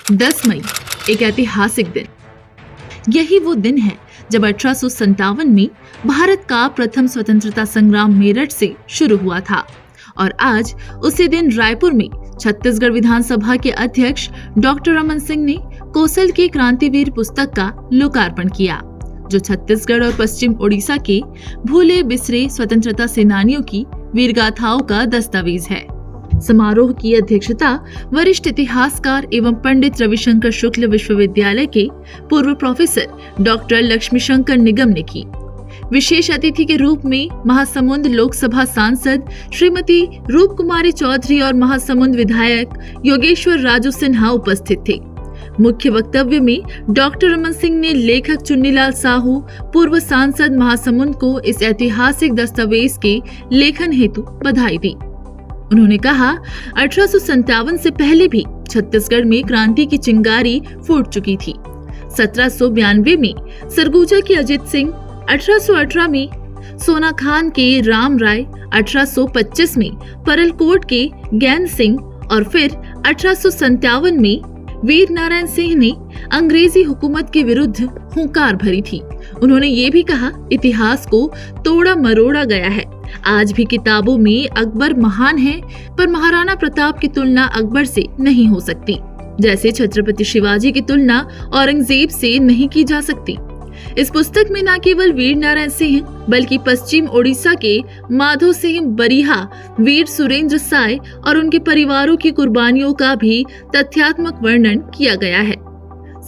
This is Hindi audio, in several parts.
10 मई एक ऐतिहासिक दिन। यही वो दिन है जब 1857 में भारत का प्रथम स्वतंत्रता संग्राम मेरठ से शुरू हुआ था और आज उसी दिन रायपुर में छत्तीसगढ़ विधानसभा के अध्यक्ष डॉक्टर रमन सिंह ने कौशल की क्रांतिवीर पुस्तक का लोकार्पण किया, जो छत्तीसगढ़ और पश्चिम ओडिशा के भूले बिसरे स्वतंत्रता सेनानियों की वीरगाथाओं का दस्तावेज है। समारोह की अध्यक्षता वरिष्ठ इतिहासकार एवं पंडित रविशंकर शुक्ल विश्वविद्यालय के पूर्व प्रोफेसर डॉक्टर लक्ष्मीशंकर निगम ने की। विशेष अतिथि के रूप में महासमुंद लोकसभा सांसद श्रीमती रूप कुमारी चौधरी और महासमुंद विधायक योगेश्वर राजू सिन्हा उपस्थित थे। मुख्य वक्तव्य में डॉक्टर रमन सिंह ने लेखक चुन्नीलाल साहू, पूर्व सांसद महासमुंद को इस ऐतिहासिक दस्तावेज के लेखन हेतु बधाई दी। उन्होंने कहा, 1857 से पहले भी छत्तीसगढ़ में क्रांति की चिंगारी फूट चुकी थी। 1792 में सरगुजा के अजित सिंह, 1818 में सोना खान के राम राय, 1825 में परलकोट के ज्ञान सिंह और फिर 1857 में वीर नारायण सिंह ने अंग्रेजी हुकूमत के विरुद्ध हुंकार भरी थी। उन्होंने ये भी कहा, इतिहास को तोड़ा मरोड़ा गया है। आज भी किताबों में अकबर महान है, पर महाराणा प्रताप की तुलना अकबर से नहीं हो सकती, जैसे छत्रपति शिवाजी की तुलना औरंगजेब से नहीं की जा सकती। इस पुस्तक में न केवल वीर नारायण सिंह बल्कि पश्चिम ओडिशा के माधो सिंह बरिहा, वीर सुरेंद्र साय और उनके परिवारों की कुर्बानियों का भी तथ्यात्मक वर्णन किया गया है।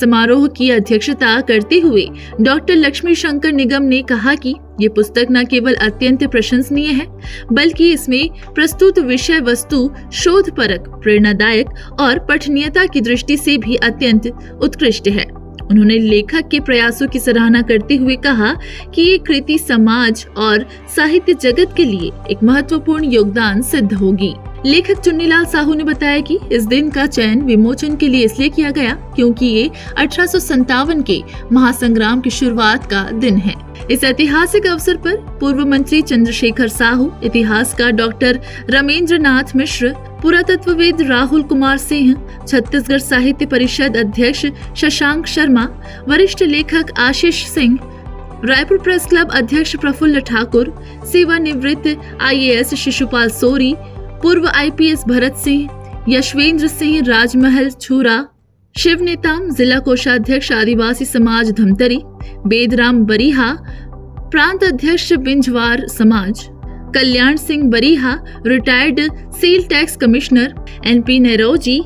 समारोह की अध्यक्षता करते हुए डॉक्टर लक्ष्मी शंकर निगम ने कहा कि ये पुस्तक न केवल अत्यंत प्रशंसनीय है, बल्कि इसमें प्रस्तुत विषय वस्तु शोधपरक, प्रेरणादायक और पठनीयता की दृष्टि से भी अत्यंत उत्कृष्ट है। उन्होंने लेखक के प्रयासों की सराहना करते हुए कहा कि ये कृति समाज और साहित्य जगत के लिए एक महत्वपूर्ण योगदान सिद्ध होगी। लेखक चुन्नीलाल साहू ने बताया कि इस दिन का चयन विमोचन के लिए इसलिए किया गया क्योंकि ये 1857 के महासंग्राम की शुरुआत का दिन है। इस ऐतिहासिक अवसर पर पूर्व मंत्री चंद्रशेखर साहू, इतिहासकार डॉक्टर रमेंद्र नाथ मिश्र, पुरातत्वविद राहुल कुमार सिंह, छत्तीसगढ़ साहित्य परिषद अध्यक्ष शशांक शर्मा, वरिष्ठ लेखक आशीष सिंह, रायपुर प्रेस क्लब अध्यक्ष प्रफुल्ल ठाकुर, सेवानिवृत्त IAS शिशुपाल सोरी, पूर्व IPS भरत सिंह, यशवेंद्र सिंह राजमहल छूरा, शिव नेताम, जिला कोषाध्यक्ष आदिवासी समाज धमतरी, बेदराम बरिहा, प्रांत अध्यक्ष बिंजवार समाज, Kalyan Singh Bariha, retired sale tax commissioner, NP Neroji,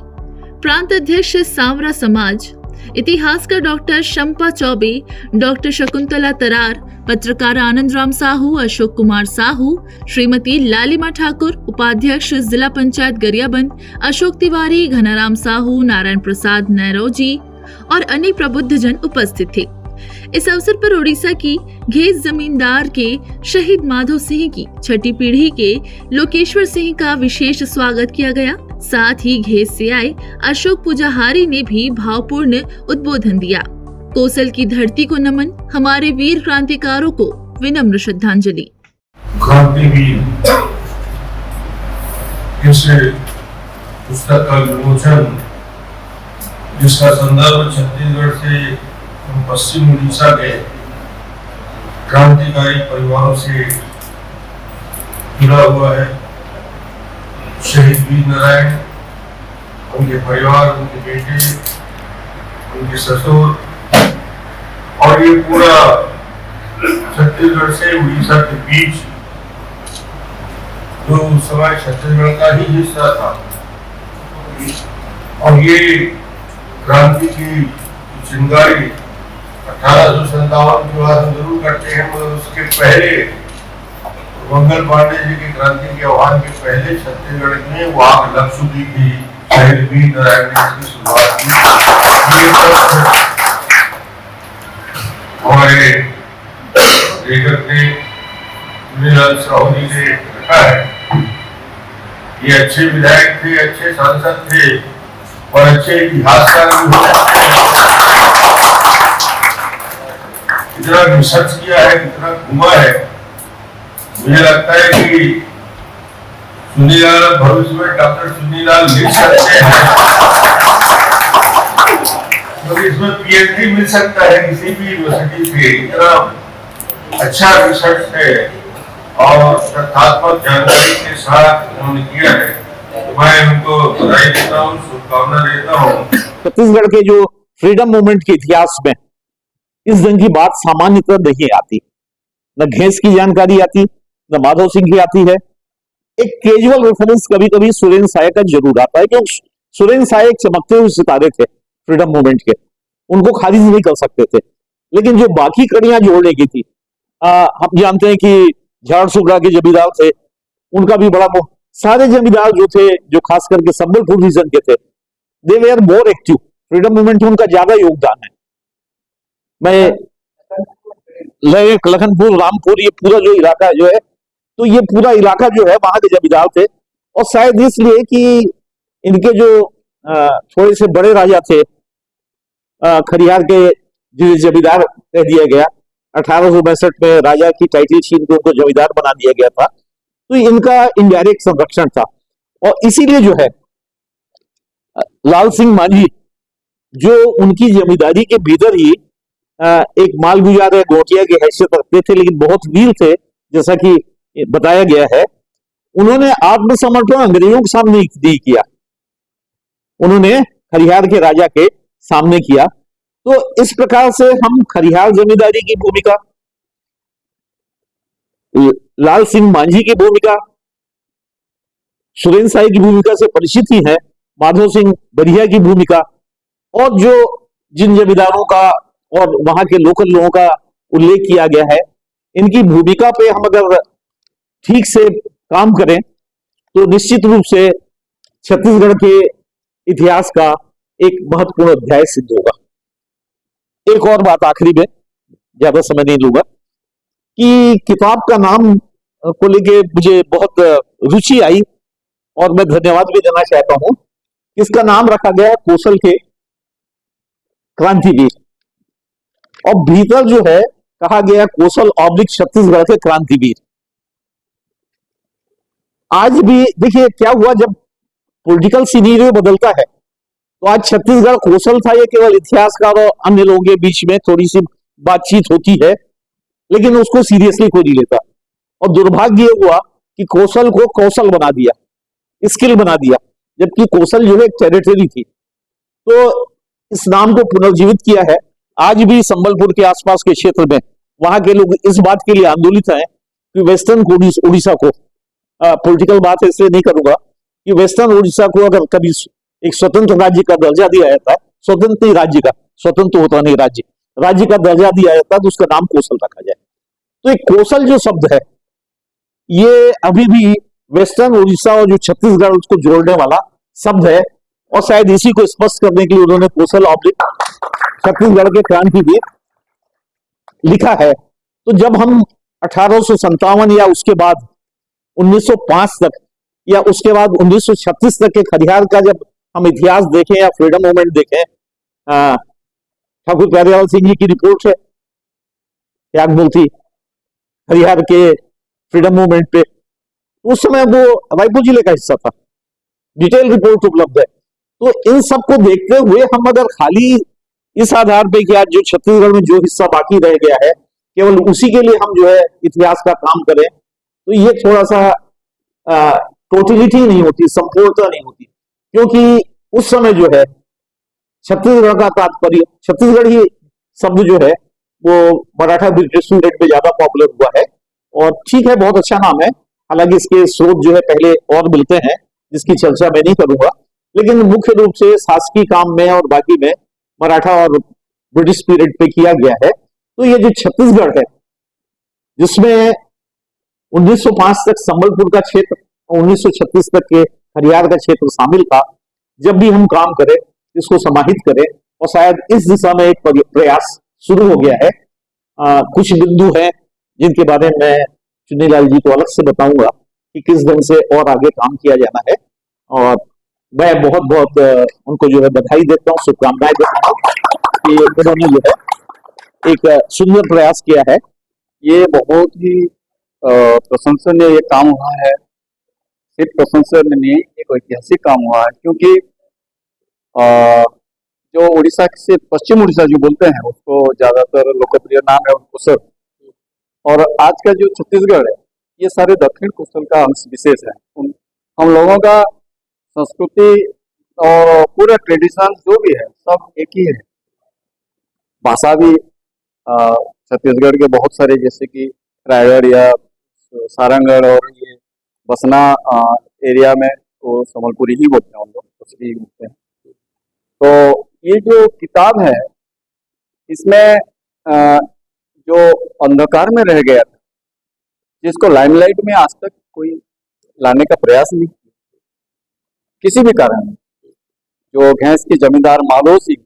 प्रांत अध्यक्ष सांवरा समाज, इतिहासकार डॉक्टर शंपा चौबे, डॉक्टर शकुंतला तरार, पत्रकार आनंद राम साहू, अशोक कुमार साहू, श्रीमती लालिमा ठाकुर, उपाध्यक्ष जिला पंचायत गरियाबंद, अशोक तिवारी, घनाराम साहू, नारायण प्रसाद नेरोजी और अनेक प्रबुद्धजन उपस्थित थे। इस अवसर पर ओडिशा की घेस जमींदार के शहीद माधो सिंह की छठी पीढ़ी के लोकेश्वर सिंह का विशेष स्वागत किया गया। साथ ही घेस से आए अशोक पुजाहारी ने भी भावपूर्ण उद्बोधन दिया। कौशल की धरती को नमन, हमारे वीर क्रांतिकारों को विनम्र श्रद्धांजलि। क्रांतिवीर इस पुस्तक का विमोचन, जिसका संदर्भ छत्तीसगढ़ से पश्चिम उड़ीसा के क्रांतिकारी परिवारों से जुड़ा हुआ है। शहीद वीर नारायण, उनके परिवार, उनके बेटे, उनके ससुर और ये पूरा छत्तीसगढ़ से उड़ीसा के बीच जो उस समय छत्तीसगढ़ का ही हिस्सा था, और ये क्रांति की चिंगारी 1857 की बात हम जरूर करते हैं, मगर उसके पहले मंगल पांडे जी की क्रांति के आह्वान के पहले छत्तीसगढ़ में वो आग लग चुकी थी। शहीद वीर नारायण ने इसकी शुरुआत की। हमारे लेखक ने चुन्नीलाल साहू जी ने लिखा है, ये अच्छे विधायक थे, अच्छे सांसद थे और अच्छे इतिहासकार भी हो। इतना रिसर्च किया है, इतना घुमा है, मुझे लगता है कि चुन्नीलाल भविष्य में डॉक्टर चुन्नीलाल लिख सकते हैं। इसमें पीएचडी मिल सकता है किसी भी यूनिवर्सिटी से, इतना अच्छा रिसर्च है और तथ्यात्मक जानकारी के साथ उन्होंने किया है। तो मैं उनको बधाई देता हूँ, शुभकामना देता हूँ। छत्तीसगढ़ के जो फ्रीडम मूवमेंट के इतिहास में इस ढंग की बात सामान्यतः नहीं आती, न घेंस की जानकारी आती, न माधव सिंह की आती है। एक कैजुअल रेफरेंस कभी कभी सुरेंद्र साय का जरूर आता है, क्योंकि सुरेंद्र साय एक चमकते हुए सितारे थे फ्रीडम मूवमेंट के, उनको खारिज नहीं कर सकते थे। लेकिन जो बाकी कड़ियां जोड़ने की थी, हम जानते हैं कि झारसुगड़ा के जमींदार थे, उनका भी बड़ा सारे जमींदार जो थे, जो खास करके संबलपुर रीजन के थे, they were more active. Freedom movement में उनका ज्यादा योगदान है। मैं लखनपुर, रामपुर, ये पूरा जो इलाका जो है, तो ये पूरा इलाका जो है वहां के जमींदार थे। और शायद इसलिए कि इनके जो थोड़े से बड़े राजा थे, खरियार के जिन्हें जमींदार कह दिया गया, 1862 में राजा की टाइटल छीन के उनको जमींदार बना दिया गया था, तो इनका इनडायरेक्ट संरक्षण था। और इसीलिए जो है लाल सिंह मांझी, जो उनकी जमींदारी के भीतर ही एक मालगुजार है, गोटिया की हैसियत रखते थे, लेकिन बहुत वीर थे, जैसा कि बताया गया है। उन्होंने आत्मसमर्पण अंग्रेजों के सामने नहीं किया, उन्होंने खरियार के राजा के सामने किया। तो इस प्रकार से हम खरियार जमींदारी की भूमिका, लाल सिंह मांझी की भूमिका, सुरेंद्र साय की भूमिका से परिचित ही है, माधव सिंह बरिया की भूमिका, और जो जिन जमींदारों का और वहां के लोकल लोगों का उल्लेख किया गया है, इनकी भूमिका पे हम अगर ठीक से काम करें तो निश्चित रूप से छत्तीसगढ़ के इतिहास का एक महत्वपूर्ण अध्याय सिद्ध होगा। एक और बात आखिरी में, ज्यादा समय नहीं लूंगा, कि किताब का नाम को लेके मुझे बहुत रुचि आई और मैं धन्यवाद भी देना चाहता हूं। इसका नाम रखा गया है कौशल के क्रांतिवीर, और भीतर जो है कहा गया कौशल ऑब्लिक छत्तीसगढ़ के क्रांतिवीर। आज भी देखिए क्या हुआ, जब पॉलिटिकल सीनीरियो बदलता है, तो आज छत्तीसगढ़ कौशल था, ये केवल इतिहासकार और अन्य लोगों के बीच में थोड़ी सी बातचीत होती है, लेकिन उसको सीरियसली कोई नहीं लेता। और दुर्भाग्य ये हुआ कि कौशल को कौशल बना दिया, स्किल बना दिया, जबकि कौशल जो है एक टेरिटरी थी। तो इस नाम को पुनर्जीवित किया है। आज भी संबलपुर के आसपास के क्षेत्र में वहां के लोग इस बात के लिए आंदोलित हैं कि वेस्टर्न उड़ीसा को, पॉलिटिकल बात इसलिए नहीं करूंगा, कि वेस्टर्न उड़ीसा को अगर कभी एक स्वतंत्र राज्य का दर्जा दिया जाता है, स्वतंत्र राज्य का, स्वतंत्र होता नहीं राज्य का दर्जा दिया जाता है, तो उसका नाम कौशल रखा जाए। तो एक कौशल जो शब्द है, ये अभी भी वेस्टर्न उड़ीसा और जो छत्तीसगढ़ उसको जोड़ने वाला शब्द है, और शायद इसी को स्पष्ट करने के लिए उन्होंने कौशल ऑब्लिक छत्तीसगढ़ के क्रांतिवीर लिखा है। तो जब हम 1857 या उसके बाद 1905 तक या उसके बाद 1936 तक के खरियार का जब हम इतिहास देखें या फ्रीडम मूवमेंट देखें, ठाकुर प्यारेलाल सिंह जी की रिपोर्ट है त्यागमूर्ति खरियार के फ्रीडम मूवमेंट पे, उस समय वो रायपुर जिले का हिस्सा था, डिटेल रिपोर्ट उपलब्ध है। तो इन सब को देखते हुए हम अगर खाली इस आधार पे कि आज जो छत्तीसगढ़ में जो हिस्सा बाकी रह गया है, केवल उसी के लिए हम जो है इतिहास का काम करें, तो ये थोड़ा सा टोटलिटी नहीं होती, संपूर्णता नहीं होती। क्योंकि उस समय जो है छत्तीसगढ़ का तात्पर्य, छत्तीसगढ़ ही शब्द जो है वो मराठा ब्रिटिश स्टूडेंट में ज्यादा पॉपुलर हुआ है। और ठीक है, बहुत अच्छा नाम है, हालांकि इसके स्रोत जो है पहले और मिलते हैं, जिसकी चर्चा मैं नहीं करूंगा, लेकिन मुख्य रूप से शासकीय काम में और बाकी में मराठा और ब्रिटिश पीरियड पे किया गया है। तो ये जो छत्तीसगढ़ है, जिसमें 1905 तक संबलपुर का क्षेत्र और 1936 तक के खरियार का क्षेत्र शामिल था, जब भी हम काम करें इसको समाहित करें, और शायद इस दिशा में एक प्रयास शुरू हो गया है। कुछ बिंदु हैं जिनके बारे में मैं चुन्नीलाल जी को अलग से बताऊंगा कि किस ढंग से और आगे काम किया जाना है। और मैं बहुत बहुत उनको जो है बधाई देता हूँ, शुभकामनाएं देता हूँ कि उन्होंने जो है एक सुंदर प्रयास किया है। ये बहुत ही प्रशंसनीय ये काम हुआ है। सिर्फ प्रशंसनीय नहीं, एक ऐतिहासिक काम हुआ है, क्योंकि जो उड़ीसा से पश्चिम उड़ीसा जो बोलते हैं उसको ज्यादातर लोकप्रिय नाम है कुशल, और आज का जो छत्तीसगढ़ है ये सारे दक्षिण कुशल का अंश विशेष है। हम लोगों का संस्कृति और पूरा ट्रेडिशन जो भी है सब एक ही है। भाषा भी छत्तीसगढ़ के बहुत सारे, जैसे कि रायगढ़ या सारंगढ़ और ये बसना एरिया में वो संबलपुरी ही बोलते हैं, हम लोग कुछ ही बोलते हैं। तो ये जो किताब है इसमें जो अंधकार में रह गया था, जिसको लाइमलाइट में आज तक कोई लाने का प्रयास नहीं किया किसी भी कारण। जो घेंस के जमींदार माधो सिंह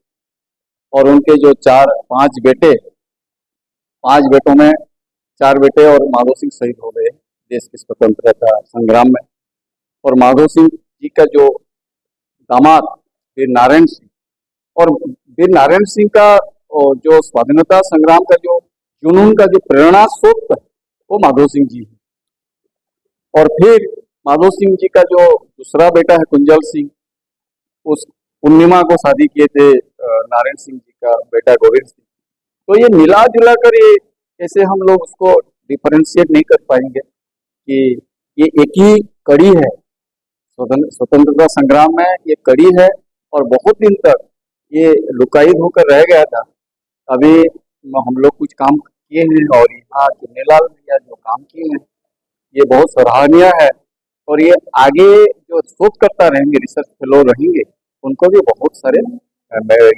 और उनके जो 4-5 बेटे, 5 बेटों में 4 बेटे और माधो सिंह शहीद हो गए देश की स्वतंत्रता संग्राम में। और माधो सिंह जी का जो दामाद वीर नारायण सिंह, और वीर नारायण सिंह का जो स्वाधीनता संग्राम का जो जुनून का जो प्रेरणा स्रोत है वो माधो सिंह जी है। और फिर माधो सिंह जी का जो दूसरा बेटा है कुंजल सिंह, उस पूर्णिमा को शादी किए थे नारायण सिंह जी का बेटा गोविंद सिंह। तो ये मिला जुला कर ये ऐसे हम लोग उसको डिफरेंशिएट नहीं कर पाएंगे कि ये एक ही कड़ी है स्वतंत्रता संग्राम में, ये कड़ी है और बहुत दिन तक ये लुकायित होकर रह गया था। अभी हम लोग कुछ काम किए हैं और यहाँ चुन्नीलाल भैया जो काम किए हैं ये बहुत सराहनीय है, और ये आगे जो शोध करता रहेंगे, रिसर्च फेलो रहेंगे, उनको भी बहुत सारे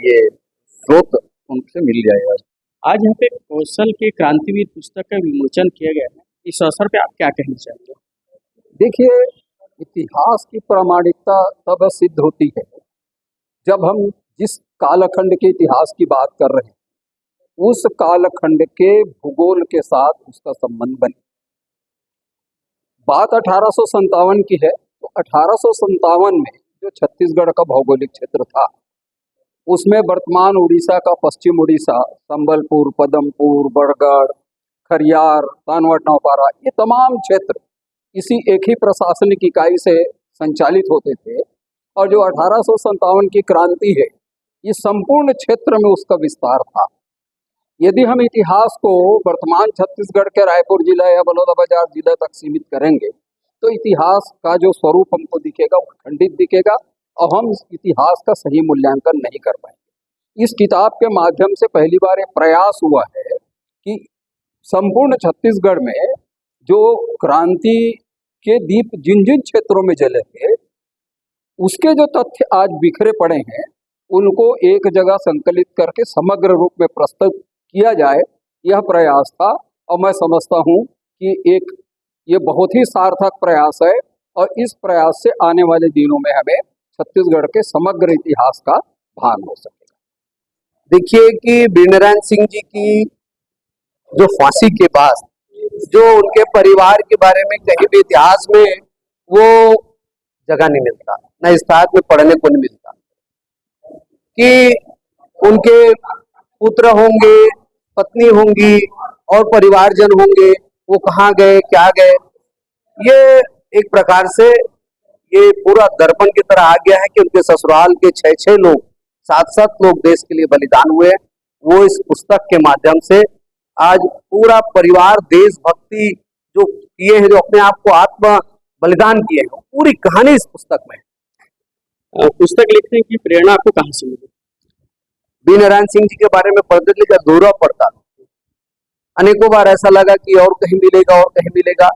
ये स्रोत उनसे मिल जाएगा। आज यहाँ पे कौशल के क्रांतिवीर पुस्तक का विमोचन किया गया है, इस अवसर पे आप क्या कहना चाहते हैं? देखिए, इतिहास की प्रामाणिकता तब सिद्ध होती है जब हम जिस कालखंड के इतिहास की बात कर रहे हैं उस कालखंड के भूगोल के साथ उसका संबंध बने। बात 1857 की है, तो 1857 में जो छत्तीसगढ़ का भौगोलिक क्षेत्र था उसमें वर्तमान उड़ीसा का पश्चिम उड़ीसा, संबलपुर, पदमपुर, बरगढ़, खरियार, तानवट, नौपारा, ये तमाम क्षेत्र इसी एक ही प्रशासनिक इकाई से संचालित होते थे। और जो 1857 की क्रांति है ये संपूर्ण क्षेत्र में उसका विस्तार था। यदि हम इतिहास को वर्तमान छत्तीसगढ़ के रायपुर जिला या बलौदाबाजार जिला तक सीमित करेंगे तो इतिहास का जो स्वरूप हमको दिखेगा वो खंडित दिखेगा और हम इतिहास का सही मूल्यांकन नहीं कर पाएंगे। इस किताब के माध्यम से पहली बार एक प्रयास हुआ है कि संपूर्ण छत्तीसगढ़ में जो क्रांति के दीप जिन जिन क्षेत्रों में जले थे उसके जो तथ्य आज बिखरे पड़े हैं उनको एक जगह संकलित करके समग्र रूप में प्रस्तुत किया जाए, यह प्रयास था। और मैं समझता हूँ कि ये बहुत ही सार्थक प्रयास है और इस प्रयास से आने वाले दिनों में हमें छत्तीसगढ़ के समग्र इतिहास का भान हो सकेगा। देखिए कि वीर नारायण सिंह जी की जो फांसी के बाद जो उनके परिवार के बारे में कहीं भी इतिहास में वो जगह नहीं मिलता, न इतिहास में पढ़ने को नहीं मिलता कि उनके पुत्र होंगे, पत्नी होंगी और परिवारजन होंगे, वो कहाँ गए, क्या गए। ये एक प्रकार से ये पूरा दर्पण की तरह आ गया है कि उनके ससुराल के 6-6 लोग, 7-7 लोग देश के लिए बलिदान हुए। वो इस पुस्तक के माध्यम से आज पूरा परिवार देशभक्ति जो किए हैं, जो अपने आप को आत्म बलिदान किए हैं, पूरी कहानी इस पुस्तक में है। पुस्तक लिखने की प्रेरणा आपको कहाँ से मिली? वीर नारायण सिंह जी के बारे में पढ़ते थे, दौरा पड़ता था, अनेकों बार ऐसा लगा कि और कहीं मिलेगा और कहीं मिलेगा।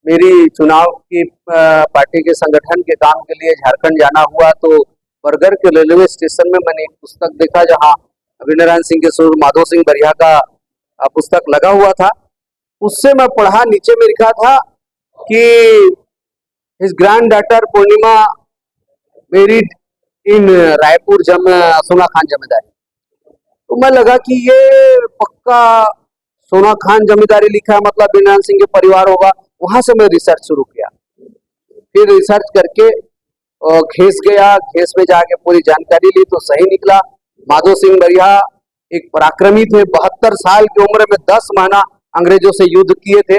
मेरी चुनाव की पार्टी के संगठन के काम के लिए झारखंड जाना हुआ तो बरगढ़ के रेलवे स्टेशन में मैंने एक पुस्तक देखा जहाँ वीर नारायण सिंह के सूर माधो सिंह बरिया का पुस्तक लगा हुआ था। उससे मैं पढ़ा, नीचे में लिखा था कि his grand daughter Purnima married in Raipur सोना खान जमींदारी। तो मैं लगा कि ये पक्का सोना खान जमींदारी लिखा है, मतलब वीर नारायण सिंह के परिवार होगा। वहां से मैं रिसर्च शुरू किया, फिर रिसर्च करके घेस गया, घेस में जाके पूरी जानकारी ली तो सही निकला। माधो सिंह बरिया एक पराक्रमी थे, 72 साल की उम्र में 10 महीना अंग्रेजों से युद्ध किए थे,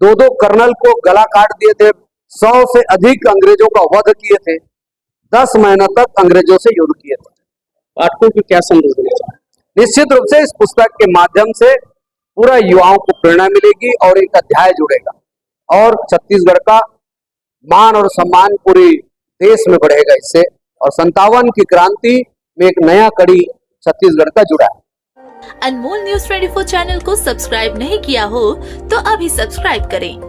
2 कर्नल को गला काट दिए थे, 100 से अधिक अंग्रेजों का वध किए थे, 10 महीना तक अंग्रेजों से युद्ध किए थे। पाठकों को क्या संदेश देना चाहेंगे? निश्चित रूप से इस पुस्तक के माध्यम से पूरा युवाओं को प्रेरणा मिलेगी और एक अध्याय जुड़ेगा और छत्तीसगढ़ का मान और सम्मान पूरे देश में बढ़ेगा इससे। और 57 की क्रांति में एक नया कड़ी छत्तीसगढ़ का जुड़ा है। अनमोल न्यूज़ 24 चैनल को सब्सक्राइब नहीं किया हो तो अभी सब्सक्राइब करें